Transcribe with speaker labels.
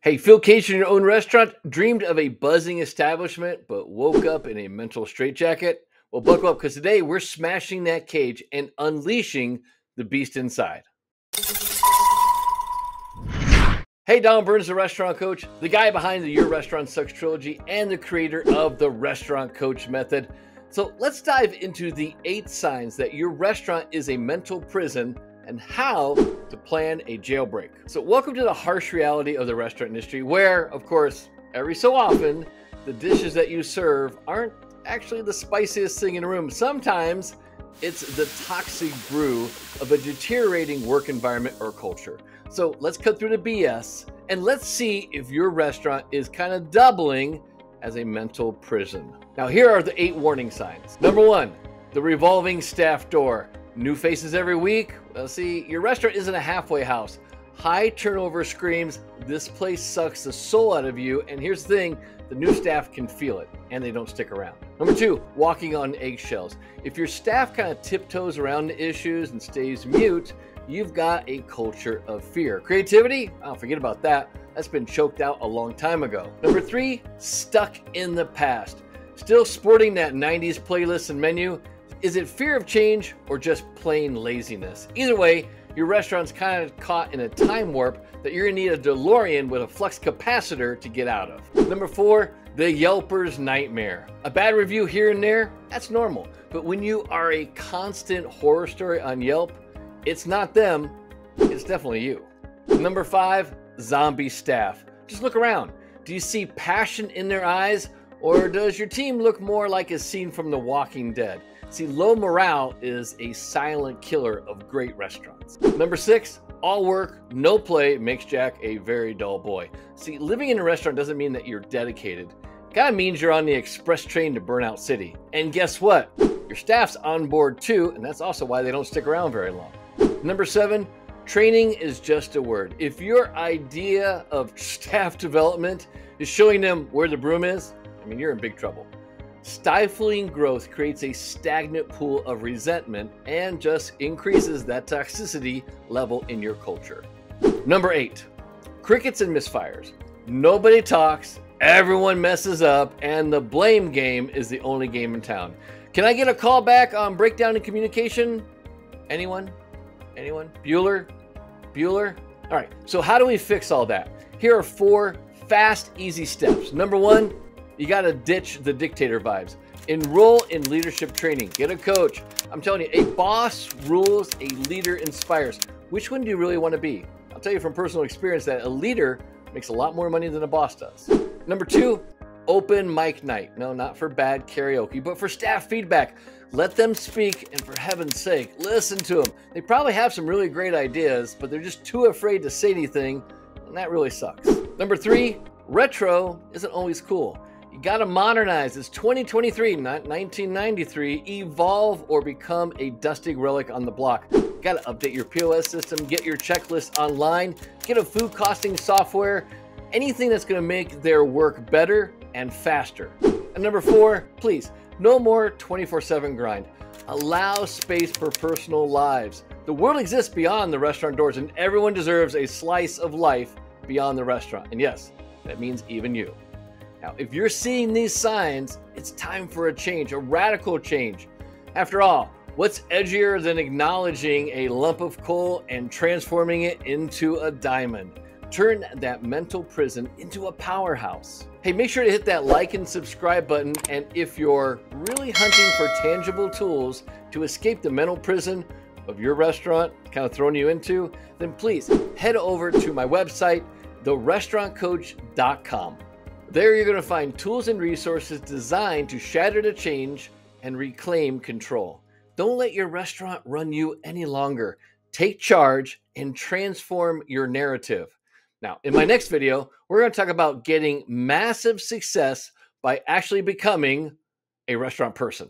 Speaker 1: Hey, Phil Cage in your own restaurant dreamed of a buzzing establishment, but woke up in a mental straitjacket? Well, buckle up because today we're smashing that cage and unleashing the beast inside. Hey, Don Burns, the restaurant coach, the guy behind the Your Restaurant Sucks trilogy and the creator of the Restaurant Coach Method. So let's dive into the 8 signs that your restaurant is a mental prison and how to plan a jailbreak. So welcome to the harsh reality of the restaurant industry where, of course, every so often, the dishes that you serve aren't actually the spiciest thing in the room. Sometimes it's the toxic brew of a deteriorating work environment or culture. So let's cut through the BS and let's see if your restaurant is kind of doubling as a mental prison. Now, here are the 8 warning signs. Number 1, the revolving staff door. New faces every week? Well, see, your restaurant isn't a halfway house. High turnover screams, this place sucks the soul out of you. And here's the thing, the new staff can feel it and they don't stick around. Number 2, walking on eggshells. If your staff kind of tiptoes around the issues and stays mute, you've got a culture of fear. Creativity? Oh, forget about that. That's been choked out a long time ago. Number 3, stuck in the past. Still sporting that 90s playlist and menu? Is it fear of change or just plain laziness? Either way, your restaurant's kind of caught in a time warp that you're gonna need a DeLorean with a flux capacitor to get out of. Number 4, the Yelper's nightmare. A bad review here and there, that's normal. But when you are a constant horror story on Yelp, it's not them, it's definitely you. Number 5, zombie staff. Just look around. Do you see passion in their eyes, or does your team look more like a scene from The Walking Dead? See, low morale is a silent killer of great restaurants. Number 6, all work, no play makes Jack a very dull boy. See, living in a restaurant doesn't mean that you're dedicated. It kind of means you're on the express train to Burnout City. And guess what? Your staff's on board too, and that's also why they don't stick around very long. Number 7, training is just a word. If your idea of staff development is showing them where the broom is, I mean, you're in big trouble. Stifling growth creates a stagnant pool of resentment and just increases that toxicity level in your culture. Number 8, crickets and misfires. Nobody talks, everyone messes up, and the blame game is the only game in town. Can I get a call back on breakdown in communication? Anyone? Anyone? Bueller? All right, so how do we fix all that? Here are 4 fast, easy steps. Number 1, you got to ditch the dictator vibes. Enroll in leadership training. Get a coach. I'm telling you, a boss rules, a leader inspires. Which one do you really want to be? I'll tell you from personal experience that a leader makes a lot more money than a boss does. Number 2, open mic night. No, not for bad karaoke, but for staff feedback. Let them speak, and for heaven's sake, listen to them. They probably have some really great ideas, but they're just too afraid to say anything, and that really sucks. Number 3, retro isn't always cool. You gotta modernize. It's 2023, not 1993. Evolve or become a dusty relic on the block. You gotta update your POS system, get your checklist online, get a food costing software, anything that's gonna make their work better and faster. And number 4, please, no more 24/7 grind. Allow space for personal lives. The world exists beyond the restaurant doors, and everyone deserves a slice of life beyond the restaurant. And yes, that means even you. Now, if you're seeing these signs, it's time for a change, a radical change. After all, what's edgier than acknowledging a lump of coal and transforming it into a diamond? Turn that mental prison into a powerhouse. Hey, make sure to hit that like and subscribe button. And if you're really hunting for tangible tools to escape the mental prison of your restaurant kind of throwing you into, then please head over to my website, therestaurantcoach.com. There you're going to find tools and resources designed to shatter the change and reclaim control. Don't let your restaurant run you any longer. Take charge and transform your narrative. Now, in my next video, we're going to talk about getting massive success by actually becoming a restaurant person.